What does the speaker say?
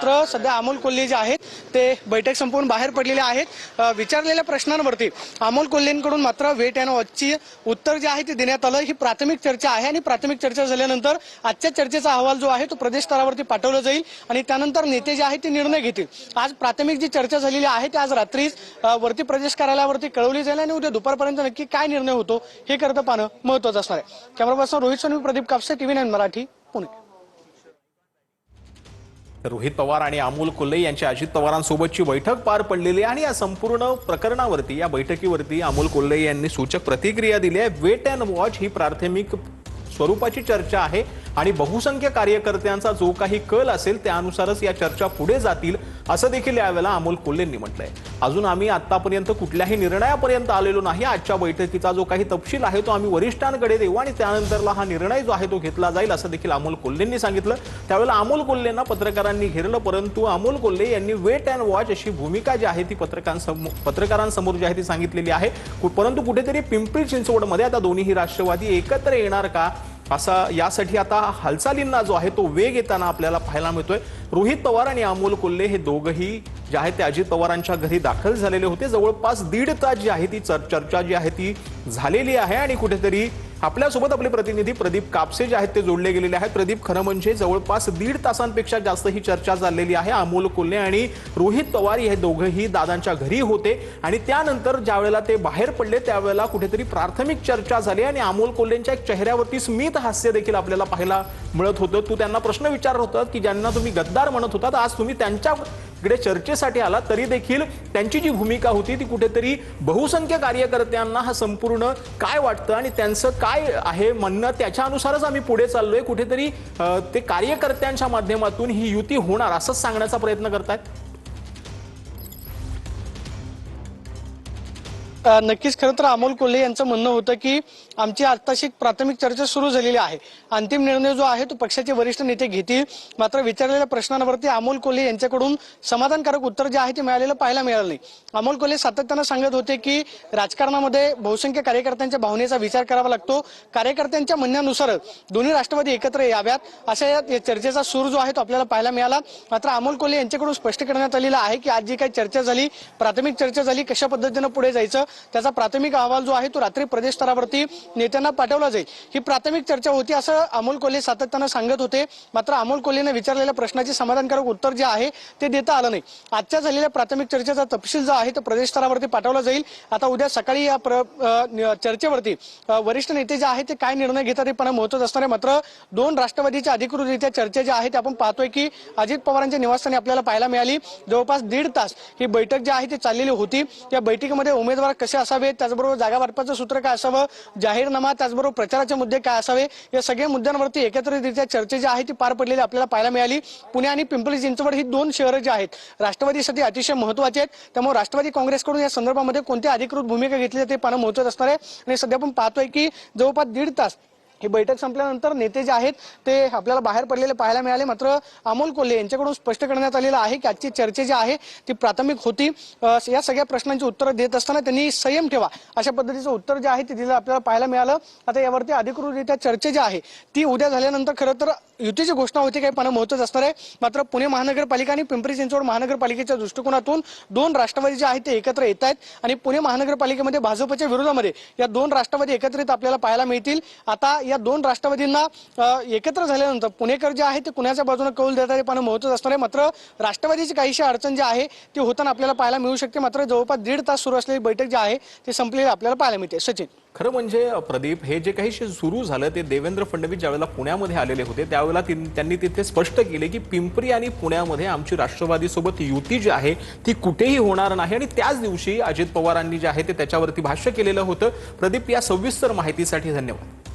मात्र सध्या अमोल कोल्हे जे आहेत ते बैठक संपवून बाहेर पडलेले आहेत। विचारलेल्या प्रश्नांवरती अमोल कोल्हेंकडून मात्र वेट अँड वॉचची उत्तर जे आहे ते देण्यात आलं। ही प्राथमिक चर्चा आहे आणि प्राथमिक चर्चा झाल्यानंतर आजच्या चर्चेचा अहवाल जो आहे तो प्रदेश स्तरावरती पाठवला जाईल आणि त्यानंतर नेते जे आहेत ते निर्णय घेतील। आज प्राथमिक जी चर्चा झालेली आहे ते आज रात्रीच वरती प्रदेश कार्यालयावरती कळवली जाईल आणि उद्या दुपारपर्यंत नक्की काय निर्णय होतो हे करतं पाहणं महत्त्वाचं असणार आहे। Camera person Rohit Sonavi, Pradeep Kapse, TV9 Marathi, Pune. Rohit Pawar आणि अमोल कोल्हे यांची अजित पवारांसोबतची बैठक पार पडलेली आहे आणि या संपूर्ण प्रकरणावरती या बैठकीवरती अमोल कोल्हे यांनी सूचक प्रतिक्रिया दिली आहे। वेट अँड वॉच ही प्राथमिक स्वरूपाची चर्चा आहे आणि बहुसंख्य कार्यकर्त्यांचा जो काही कल असेल त्यानुसारच या चर्चा पुढे जातील असं देखील यावेळेला अमोल कोल्हेंनी म्हटलंय। अजून आम्ही आतापर्यंत कुठल्याही निर्णयापर्यंत आलेलो नाही। आजच्या बैठकीचा जो काही तपशील आहे तो आम्ही वरिष्ठांकडे देऊ आणि त्यानंतरला हा निर्णय जो आहे तो घेतला जाईल असं देखील अमोल कोल्हेंनी सांगितलं। त्यावेळेला अमोल कोल्हेंना पत्रकारांनी घेरलं, परंतु अमोल कोल्हे यांनी वेट अँड वॉच अशी भूमिका जी आहे ती पत्रकारांसमोर जी आहे ती सांगितलेली आहे। परंतु कुठेतरी पिंपरी चिंचवडमध्ये आता दोन्ही राष्ट्रवादी एकत्र येणार का असा यासाठी आता हालचालींना जो आहे तो वेग येताना आपल्याला पाहायला मिळतोय। रोहित पवार आणि अमोल कोल्हे हे दोघंही जे आहेत ते अजित पवारांच्या घरी दाखल झालेले होते। जवळपास 1.5 तास जी आहे ती चर्चा जी आहे ती झालेली आहे आणि कुठेतरी आपल्यासोबत आपले प्रतिनिधी प्रदीप कापसे जे आहेत ते जोडले गेलेले आहेत। प्रदीप, खरं म्हणजे जवळपास 1.5 तासांपेक्षा जास्त ही चर्चा चाललेली आहे। अमोल कोल्हे आणि रोहित पवार हे दोघंही दादांच्या घरी होते आणि त्यानंतर ज्यावेळेला ते बाहेर पडले त्यावेळेला कुठेतरी प्राथमिक चर्चा झाली आणि अमोल कोल्हेंच्या एक चेहऱ्यावरती स्मित हास्य देखील आपल्याला पाहायला मिळत होतं। तू त्यांना प्रश्न विचारत होता की ज्यांना तुम्ही गद्दार म्हणत होतात, आज तुम्ही त्यांच्याकडे चर्चेसाठी आला तरी देखील त्यांची जी भूमिका होती ती कुठेतरी बहुसंख्य कार्यकर्त्यांना हा संपूर्ण काय वाटतं आणि त्यांचं काय आहे म्हणणं त्याच्यानुसारच आम्ही पुढे चाललोय, कुठेतरी ते कार्यकर्त्यांच्या माध्यमातून ही युती होणार असंच सांगण्याचा प्रयत्न करतायत। नक्कीच खरं तर अमोल कोल्हे यांचं म्हणणं होतं की आमची आत्ताशी प्राथमिक चर्चा सुरू झालेली आहे, अंतिम निर्णय जो आहे तो पक्षाचे वरिष्ठ नेते घेतील। मात्र विचारलेल्या प्रश्नांवरती अमोल कोल्हे यांच्याकडून समाधानकारक उत्तर जे आहे ते मिळालेलं पाहायला मिळालं नाही। अमोल कोल्हे सातत्यानं सांगत होते की राजकारणामध्ये बहुसंख्य कार्यकर्त्यांच्या भावनेचा विचार करावा लागतो, कार्यकर्त्यांच्या म्हणण्यानुसार दोन्ही राष्ट्रवादी एकत्र याव्यात अशा या चर्चेचा सूर जो आहे तो आपल्याला पाहायला मिळाला। मात्र अमोल कोल्हे यांच्याकडून स्पष्ट करण्यात आलेलं आहे की आज जी काही चर्चा झाली, प्राथमिक चर्चा झाली, कशा पद्धतीनं पुढे जायचं त्याचा प्राथमिक अहवाल जो आहे तो रात्री प्रदेश स्तरावरती नेत्यांना पाठवला जाईल। ही प्राथमिक चर्चा होती असं अमोल कोल्हे सातत्यानं सांगत होते। मात्र अमोल कोल्हेने विचारलेल्या प्रश्नाचे समाधानकारक उत्तर जे आहे ते देता आलं नाही। आजच्या झालेल्या प्राथमिक चर्चेचा तपशील जो आहे तो प्रदेश स्तरावरती पाठवला जाईल। आता उद्या सकाळी या चर्चेवरती वरिष्ठ नेते जे आहेत ते काय निर्णय घेतात हे पाहणं महत्त्वाचं असणार आहे। मात्र दोन राष्ट्रवादीच्या अधिकृतरित्या चर्चा जी आहे ते आपण पाहतोय की अजित पवारांच्या निवासस्थानी आपल्याला पाहायला मिळाली। जवळपास 1.5 तास ही बैठक जी आहे ती चाललेली होती। या बैठकीमध्ये उमेदवार कसे असावे, त्याचबरोबर जागा वाटपाचं सूत्र काय असावं, जाहीरनामा, त्याचबरोबर प्रचाराचे मुद्दे काय असावे, या सगळ्या मुद्द्यांवरती एकत्रितरित्या चर्चा जी आहे ती पार पडलेली आपल्याला पाहायला मिळाली। पुणे आणि पिंपरी चिंचवड ही दोन शहरं जी आहेत राष्ट्रवादीसाठी अतिशय महत्त्वाची आहेत, त्यामुळे राष्ट्रवादी काँग्रेसकडून या संदर्भामध्ये कोणती अधिकृत भूमिका घेतली ते पाहणं महत्त्वाचं असणार आहे। आणि सध्या आपण पाहतोय की जवळपास 1.5 तास ही बैठक संपल्यानंतर नेते जे आहेत ते आपल्याला बाहेर पडलेले पाहायला मिळाले। मात्र अमोल कोल्हे यांच्याकडून स्पष्ट करण्यात आलेलं आहे की आजची चर्चा जी आहे ती प्राथमिक होती। या सगळ्या प्रश्नांची उत्तरं देत असताना त्यांनी संयम ठेवा अशा पद्धतीचं उत्तर जे आहे ते दिलं आपल्याला पाहायला मिळालं। आता यावरती अधिकृतरित्या चर्चा जी आहे ती उद्या झाल्यानंतर खरं तर युतीची घोषणा होती काही पाहणं महत्त्वाचं असणार आहे। मात्र पुणे महानगरपालिका आणि पिंपरी चिंचवड महानगरपालिकेच्या दृष्टिकोनातून दोन राष्ट्रवादी जे आहेत ते एकत्र येत आहेत आणि पुणे महानगरपालिकेमध्ये भाजपच्या विरोधामध्ये या दोन राष्ट्रवादी एकत्रित आपल्याला पाहायला मिळतील। आता या दोन राष्ट्रवादींना एकत्र झाल्यानंतर पुणेकर जे आहे ते कुणाच्या बाजूने कौल देतात हे पाहणं महत्त्वाचं असणार आहे। मात्र राष्ट्रवादीची काहीशी अडचण जी आहे ती होताना आपल्याला पाहायला मिळू शकते। मात्र जवळपास 1.5 तास सुरू असलेली बैठक जी आहे ती संपलेली आपल्याला पाहायला मिळते। सचिन, खरं म्हणजे प्रदीप, हे जे काही सुरू झालं ते देवेंद्र फडणवीस ज्यावेळेला पुण्यामध्ये आलेले होते त्यावेळेला त्यांनी तिथे स्पष्ट केले की पिंपरी आणि पुण्यामध्ये आमची राष्ट्रवादी सोबत युती जी आहे ती कुठेही होणार नाही आणि त्याच दिवशी अजित पवारांनी जे आहे ते त्याच्यावरती भाष्य केलेलं होतं। प्रदीप, या सविस्तर माहितीसाठी धन्यवाद।